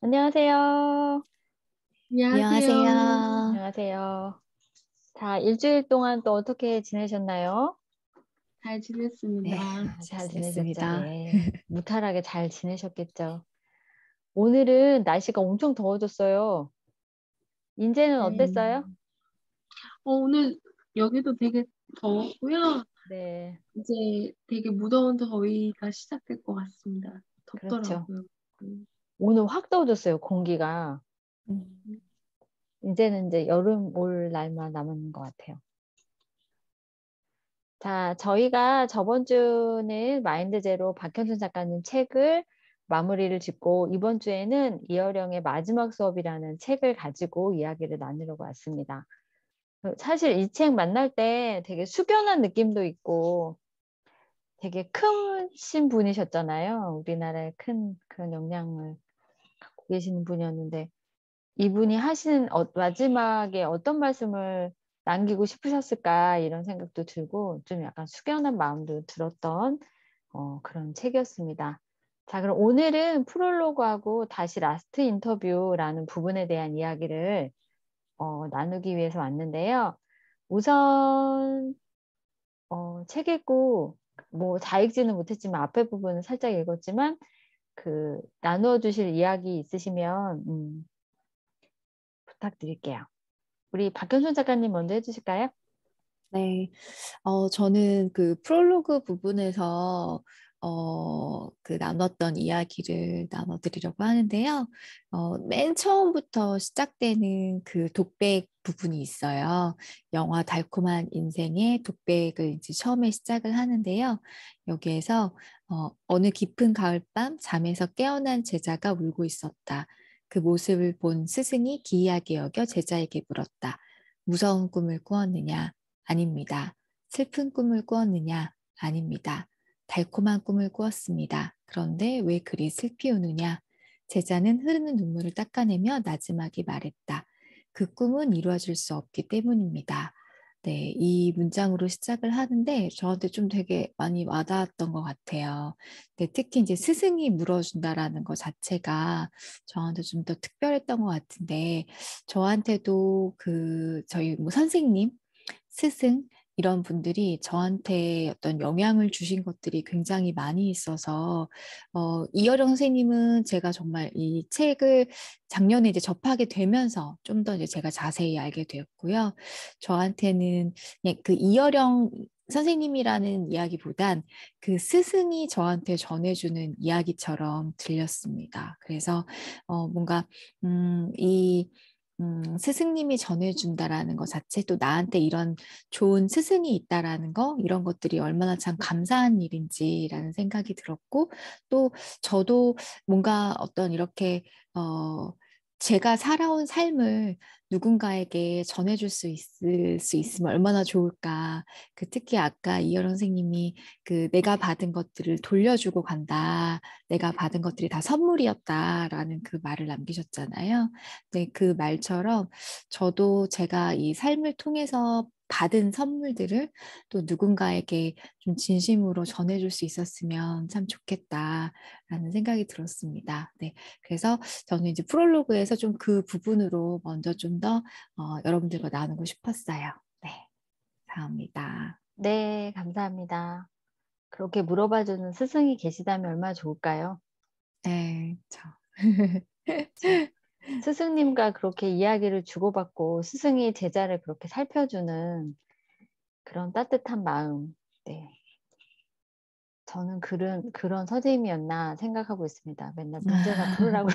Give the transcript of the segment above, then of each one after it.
안녕하세요. 안녕하세요. 안녕하세요. 안녕하세요. 자, 일주일 동안 또 어떻게 지내셨나요? 잘 네, 지냈습니다. 잘 잘 지내셨죠? 지냈습니다. 네. 무탈하게 잘 지내셨겠죠? 오늘은 날씨가 엄청 더워졌어요. 인제는 네. 어땠어요? 오늘 여기도 되게 더웠고요. 네, 이제 되게 무더운 더위가 시작될 것 같습니다. 그렇죠. 덥더라고요. 오늘 확 더워졌어요, 공기가. 음, 이제는 이제 여름 올 날만 남은 것 같아요. 자, 저희가 저번 주는 마인드 제로 박현순 작가님 책을 마무리를 짓고 이번 주에는 이어령의 마지막 수업이라는 책을 가지고 이야기를 나누려고 왔습니다. 사실 이 책 만날 때 되게 숙연한 느낌도 있고 되게 크신 분이셨잖아요. 우리나라에 큰 그런 영향을 갖고 계시는 분이었는데 이분이 하신 마지막에 어떤 말씀을 남기고 싶으셨을까 이런 생각도 들고 좀 약간 숙연한 마음도 들었던 그런 책이었습니다. 자, 그럼 오늘은 프롤로그하고 다시 라스트 인터뷰라는 부분에 대한 이야기를 나누기 위해서 왔는데요. 우선 책 읽고 뭐 다 읽지는 못했지만 앞에 부분은 살짝 읽었지만 그 나누어 주실 이야기 있으시면 부탁드릴게요. 우리 박현순 작가님 먼저 해주실까요? 네, 저는 그 프롤로그 부분에서 그 나눴던 이야기를 나눠드리려고 하는데요. 맨 처음부터 시작되는 그 독백 부분이 있어요. 영화 달콤한 인생의 독백을 이제 처음에 시작을 하는데요. 여기에서 어느 깊은 가을밤 잠에서 깨어난 제자가 울고 있었다. 그 모습을 본 스승이 기이하게 여겨 제자에게 물었다. 무서운 꿈을 꾸었느냐? 아닙니다. 슬픈 꿈을 꾸었느냐? 아닙니다. 달콤한 꿈을 꾸었습니다. 그런데 왜 그리 슬피 우느냐? 제자는 흐르는 눈물을 닦아내며 나지막이 말했다. 그 꿈은 이루어질 수 없기 때문입니다. 네, 이 문장으로 시작을 하는데 저한테 좀 되게 많이 와닿았던 것 같아요. 네, 특히 이제 스승이 물어준다라는 것 자체가 저한테 좀 더 특별했던 것 같은데 저한테도 그 저희 뭐 선생님 스승 이런 분들이 저한테 어떤 영향을 주신 것들이 굉장히 많이 있어서 이어령 선생님은 제가 정말 이 책을 작년에 이제 접하게 되면서 좀 더 이제 제가 자세히 알게 되었고요. 저한테는 그냥 그 이어령 선생님이라는 이야기보단 그 스승이 저한테 전해주는 이야기처럼 들렸습니다. 그래서 뭔가 이 스승님이 전해준다라는 것 자체 또 나한테 이런 좋은 스승이 있다라는 거 이런 것들이 얼마나 참 감사한 일인지라는 생각이 들었고 또 저도 뭔가 어떤 이렇게 제가 살아온 삶을 누군가에게 전해줄 수 있으면 얼마나 좋을까. 그 특히 아까 이여론 선생님이 그 내가 받은 것들을 돌려주고 간다. 내가 받은 것들이 다 선물이었다라는 그 말을 남기셨잖아요. 네, 그 말처럼 저도 제가 이 삶을 통해서 받은 선물들을 또 누군가에게 좀 진심으로 전해줄 수 있었으면 참 좋겠다라는 생각이 들었습니다. 네, 그래서 저는 이제 프롤로그에서 좀 그 부분으로 먼저 좀 더 여러분들과 나누고 싶었어요. 네, 감사합니다. 네, 감사합니다. 그렇게 물어봐주는 스승이 계시다면 얼마나 좋을까요? 네, 그렇죠. 스승님과 그렇게 이야기를 주고받고 스승이 제자를 그렇게 살펴주는 그런 따뜻한 마음. 네. 저는 그런 선생님이었나 생각하고 있습니다. 맨날 문제나 풀으라고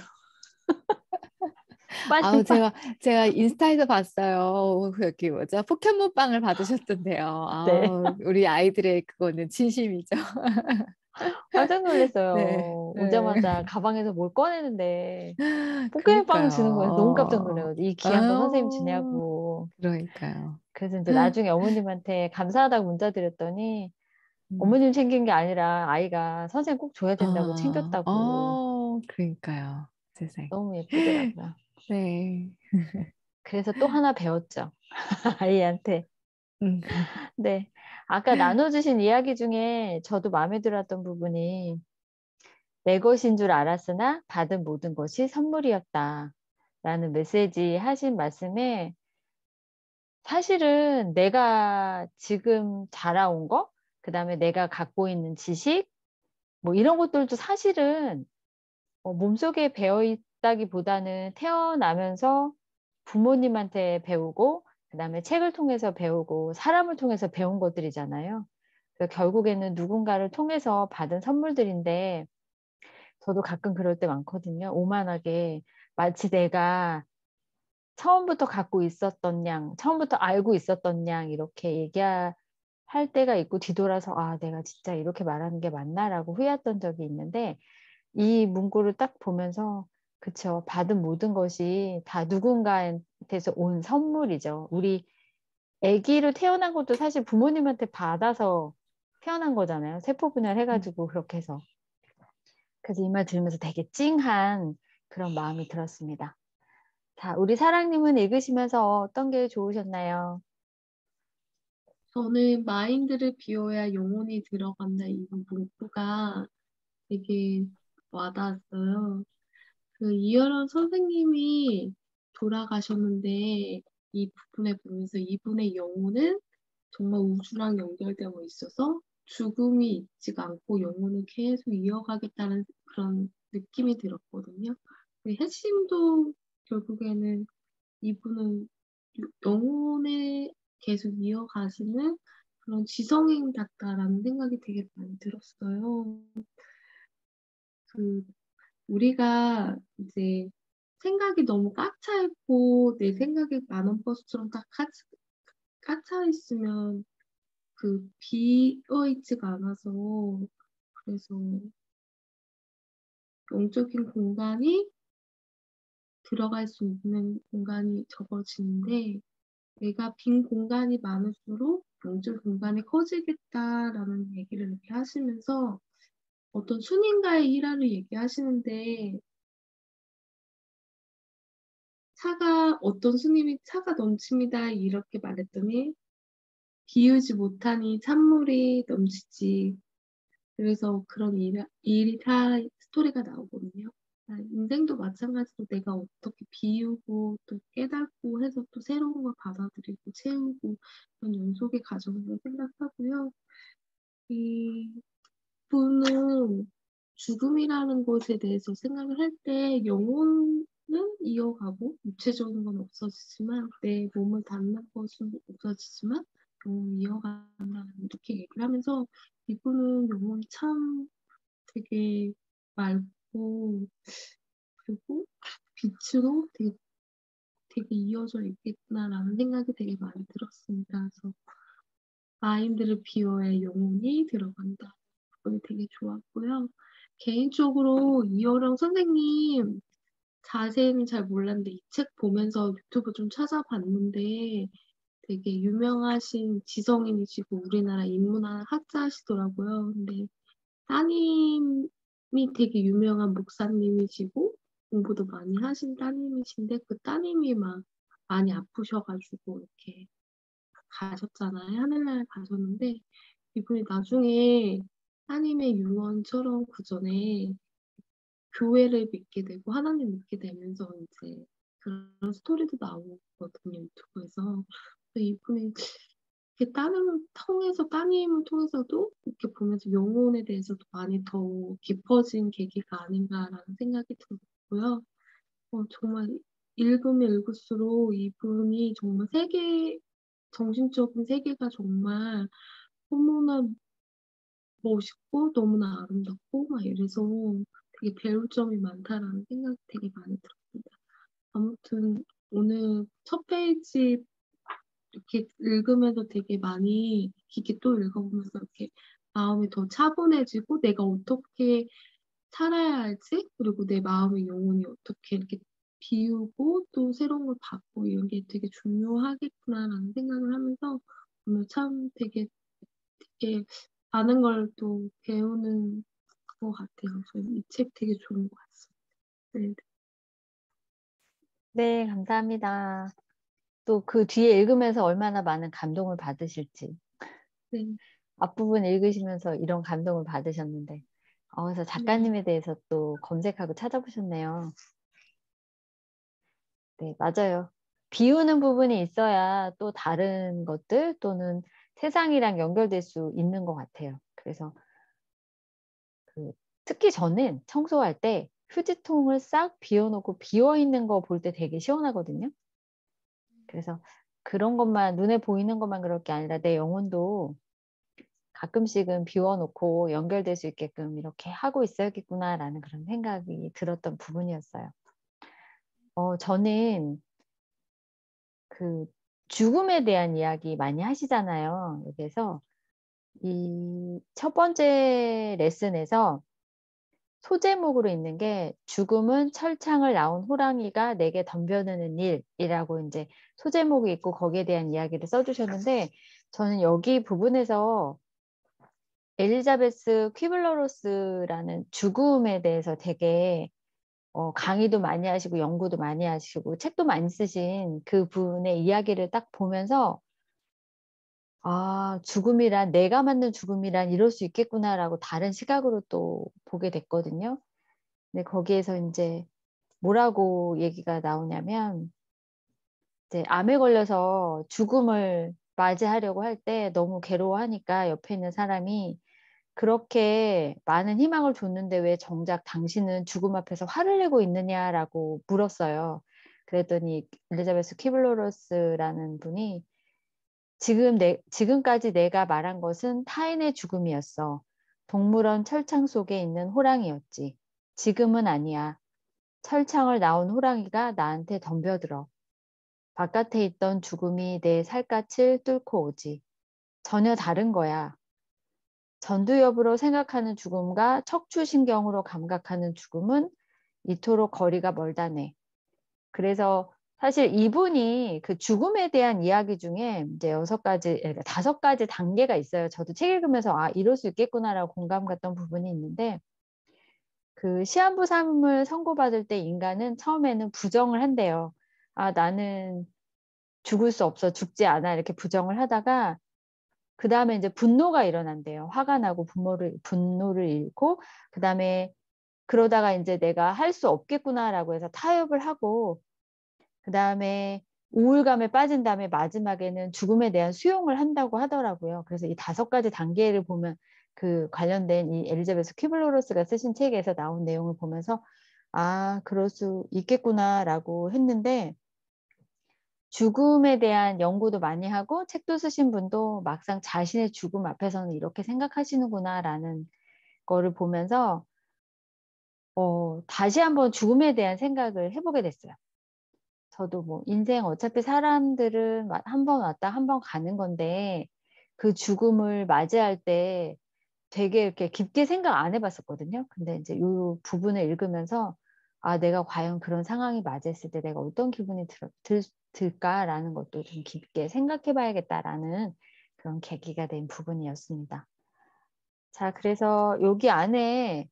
아우, 빨리빨리. 제가 인스타에서 봤어요. 그 여기 뭐죠? 포켓몬빵을 받으셨던데요. 네. 아, 우리 아이들의 그거는 진심이죠. 깜짝 네, 놀랐어요. 네. 오자마자 가방에서 뭘 꺼내는데 포켓몬빵을 주는 거예요. 너무 깜짝 그러니까요. 놀라요. 이 귀한 거 선생님 아, 주냐고. 그러니까요. 그래서 이제 나중에 어머님한테 감사하다고 문자 드렸더니 음. 어머님 챙긴 게 아니라 아이가 선생님 꼭 줘야 된다고 챙겼다고. 그러니까요. 세상에. 너무 예쁘더라고요. 네. 그래서 또 하나 배웠죠. 아이한테. 음, 네. 아까 나눠주신 이야기 중에 저도 마음에 들었던 부분이 내 것인 줄 알았으나 받은 모든 것이 선물이었다. 라는 메시지 하신 말씀에 사실은 내가 지금 자라온 거, 그 다음에 내가 갖고 있는 지식, 뭐 이런 것들도 사실은 몸속에 배어 있다기보다는 태어나면서 부모님한테 배우고, 그 다음에 책을 통해서 배우고, 사람을 통해서 배운 것들이잖아요. 그래서 결국에는 누군가를 통해서 받은 선물들인데, 저도 가끔 그럴 때 많거든요. 오만하게 마치 내가 처음부터 갖고 있었던 양, 처음부터 알고 있었던 양 이렇게 얘기할 때가 있고 뒤돌아서 아, 내가 진짜 이렇게 말하는 게 맞나라고 후회했던 적이 있는데 이 문구를 딱 보면서 그쵸. 받은 모든 것이 다 누군가한테서 온 선물이죠. 우리 아기로 태어난 것도 사실 부모님한테 받아서 태어난 거잖아요. 세포분열 해가지고 그렇게 해서. 그래서 이 말 들으면서 되게 찡한 그런 마음이 들었습니다. 자, 우리 사랑님은 읽으시면서 어떤 게 좋으셨나요? 저는 마인드를 비워야 영혼이 들어간다 이 문구가 되게 와닿았어요. 그 이어런 선생님이 돌아가셨는데 이 부분을 보면서 이분의 영혼은 정말 우주랑 연결되어 있어서 죽음이 있지가 않고 영혼을 계속 이어가겠다는 그런 느낌이 들었거든요. 그 핵심도 결국에는 이분은 영혼에 계속 이어가시는 그런 지성인 같다라는 생각이 되게 많이 들었어요. 그 우리가 이제 생각이 너무 꽉차 있고 내 생각이 만원 버스처럼 딱 꽉차 있으면 그 비어 있지가 않아서 그래서 영적인 공간이 들어갈 수 있는 공간이 적어지는데 내가 빈 공간이 많을수록 영적 공간이 커지겠다라는 얘기를 이렇게 하시면서 어떤 순인가의 일화를 얘기하시는데 어떤 스님이 차가 넘칩니다 이렇게 말했더니 비우지 못하니 찬물이 넘치지. 그래서 그런 스토리가 나오거든요. 인생도 마찬가지로 내가 어떻게 비우고 또 깨닫고 해서 또 새로운 걸 받아들이고 채우고 그런 연속의 과정으로 생각하고요. 이 분은 죽음이라는 것에 대해서 생각을 할 때 영혼은 이어가고 육체적인 건 없어지지만 내 몸을 닿는 것은 없어지지만 영혼이 이어간다는 이렇게 얘기를 하면서 이분은 영혼이 참 되게 맑고 그리고 빛으로 되게 이어져 있겠구나라는 생각이 되게 많이 들었습니다. 그래서 마인드를 비워야 영혼이 들어간다. 그게 되게 좋았고요. 개인적으로 이어령 선생님 자세히는 잘 몰랐는데 이 책 보면서 유튜브 좀 찾아봤는데 되게 유명하신 지성인이시고 우리나라 인문학 학자시더라고요. 근데 따님이 되게 유명한 목사님이시고 공부도 많이 하신 따님이신데 그 따님이 막 많이 아프셔가지고 이렇게 가셨잖아요. 하늘나라 가셨는데 이분이 나중에 따님의 유언처럼 그 전에 교회를 믿게 되고 하나님 믿게 되면서 이제 그런 스토리도 나오거든요. 유튜브에서. 그래서 이분이 이렇게 따님을 통해서도 이렇게 보면서 영혼에 대해서도 많이 더 깊어진 계기가 아닌가라는 생각이 들었고요. 정말 읽으면 읽을수록 이분이 정말 정신적인 세계가 정말 너무나 멋있고 너무나 아름답고 막 이래서 되게 배울 점이 많다라는 생각이 되게 많이 들었습니다. 아무튼 오늘 첫 페이지 이렇게 읽으면서 되게 많이 깊게 또 읽어보면서 이렇게 마음이 더 차분해지고 내가 어떻게 살아야 할지 그리고 내 마음의 영혼이 어떻게 이렇게 비우고 또 새로운 걸 받고 이런 게 되게 중요하겠구나라는 생각을 하면서 오늘 참 되게 많은 걸 또 배우는 것 같아요. 저는 이 책 되게 좋은 것 같습니다. 네, 감사합니다. 또 그 뒤에 읽으면서 얼마나 많은 감동을 받으실지. 네. 앞부분 읽으시면서 이런 감동을 받으셨는데 그래서 작가님에 대해서 또 검색하고 찾아보셨네요. 네, 맞아요. 비우는 부분이 있어야 또 다른 것들 또는 세상이랑 연결될 수 있는 것 같아요. 그래서 특히 저는 청소할 때 휴지통을 싹 비워놓고 비어있는 거 볼 때 되게 시원하거든요. 그래서 그런 것만, 눈에 보이는 것만 그럴 게 아니라 내 영혼도 가끔씩은 비워놓고 연결될 수 있게끔 이렇게 하고 있어야겠구나라는 그런 생각이 들었던 부분이었어요. 저는 그 죽음에 대한 이야기 많이 하시잖아요. 여기서 이 첫 번째 레슨에서 소제목으로 있는 게 죽음은 철창을 나온 호랑이가 내게 덤벼드는 일이라고 이제 소제목이 있고 거기에 대한 이야기를 써주셨는데 저는 여기 부분에서 엘리자베스 퀴블러로스라는 죽음에 대해서 되게 강의도 많이 하시고 연구도 많이 하시고 책도 많이 쓰신 그 분의 이야기를 딱 보면서 죽음이란 내가 만든 죽음이란 이럴 수 있겠구나라고 다른 시각으로 또 보게 됐거든요. 근데 거기에서 이제 뭐라고 얘기가 나오냐면 이제 암에 걸려서 죽음을 맞이하려고 할 때 너무 괴로워하니까 옆에 있는 사람이 그렇게 많은 희망을 줬는데 왜 정작 당신은 죽음 앞에서 화를 내고 있느냐라고 물었어요. 그랬더니 엘리자베스 키블로러스라는 분이 지금까지 내가 말한 것은 타인의 죽음이었어. 동물원 철창 속에 있는 호랑이였지. 지금은 아니야. 철창을 나온 호랑이가 나한테 덤벼들어. 바깥에 있던 죽음이 내 살갗을 뚫고 오지. 전혀 다른 거야. 전두엽으로 생각하는 죽음과 척추신경으로 감각하는 죽음은 이토록 거리가 멀다네. 그래서 사실 이분이 그 죽음에 대한 이야기 중에 이제 6가지, 5가지 단계가 있어요. 저도 책 읽으면서 이럴 수 있겠구나라고 공감 갔던 부분이 있는데 그 시한부 삶을 선고받을 때 인간은 처음에는 부정을 한대요. 나는 죽을 수 없어, 죽지 않아 이렇게 부정을 하다가 그 다음에 이제 분노가 일어난대요. 화가 나고 분노를 잃고 그 다음에 그러다가 이제 내가 할 수 없겠구나라고 해서 타협을 하고 그 다음에 우울감에 빠진 다음에 마지막에는 죽음에 대한 수용을 한다고 하더라고요. 그래서 이 5가지 단계를 보면 그 관련된 이 엘리자베스 퀴블로로스가 쓰신 책에서 나온 내용을 보면서 그럴 수 있겠구나라고 했는데 죽음에 대한 연구도 많이 하고 책도 쓰신 분도 막상 자신의 죽음 앞에서는 이렇게 생각하시는구나라는 거를 보면서 다시 한번 죽음에 대한 생각을 해보게 됐어요. 저도 뭐 인생 어차피 사람들은 한 번 왔다 한 번 가는 건데 그 죽음을 맞이할 때 되게 이렇게 깊게 생각 안 해봤었거든요. 근데 이제 이 부분을 읽으면서 내가 과연 그런 상황이 맞이했을 때 내가 어떤 기분이 들까라는 것도 좀 깊게 생각해봐야겠다라는 그런 계기가 된 부분이었습니다. 자, 그래서 여기 안에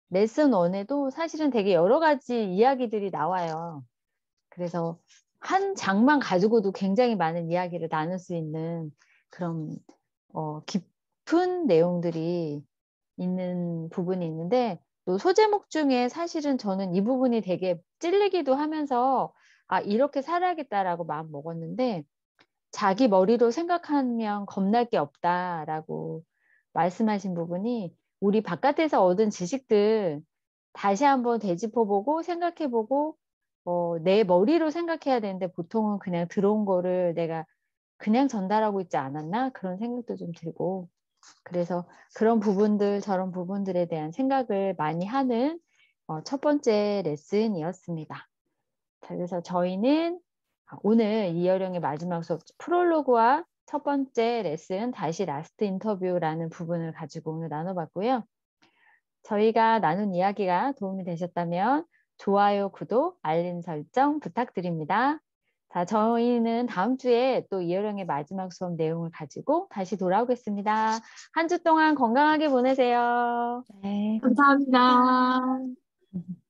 레슨 1에도 사실은 되게 여러 가지 이야기들이 나와요. 그래서 한 장만 가지고도 굉장히 많은 이야기를 나눌 수 있는 그런 깊은 내용들이 있는 부분이 있는데 또 소제목 중에 사실은 저는 이 부분이 되게 찔리기도 하면서 이렇게 살아야겠다라고 마음 먹었는데 자기 머리로 생각하면 겁날 게 없다라고 말씀하신 부분이 우리 바깥에서 얻은 지식들 다시 한번 되짚어보고 생각해보고 내 머리로 생각해야 되는데 보통은 그냥 들어온 거를 내가 그냥 전달하고 있지 않았나 그런 생각도 좀 들고 그래서 그런 부분들 저런 부분들에 대한 생각을 많이 하는 첫 번째 레슨이었습니다. 자, 그래서 저희는 오늘 이어령의 마지막 수업 프롤로그와 첫 번째 레슨 다시 라스트 인터뷰라는 부분을 가지고 오늘 나눠봤고요. 저희가 나눈 이야기가 도움이 되셨다면 좋아요, 구독, 알림 설정 부탁드립니다. 자, 저희는 다음 주에 또 이어령의 마지막 수업 내용을 가지고 다시 돌아오겠습니다. 한 주 동안 건강하게 보내세요. 네, 감사합니다. 감사합니다.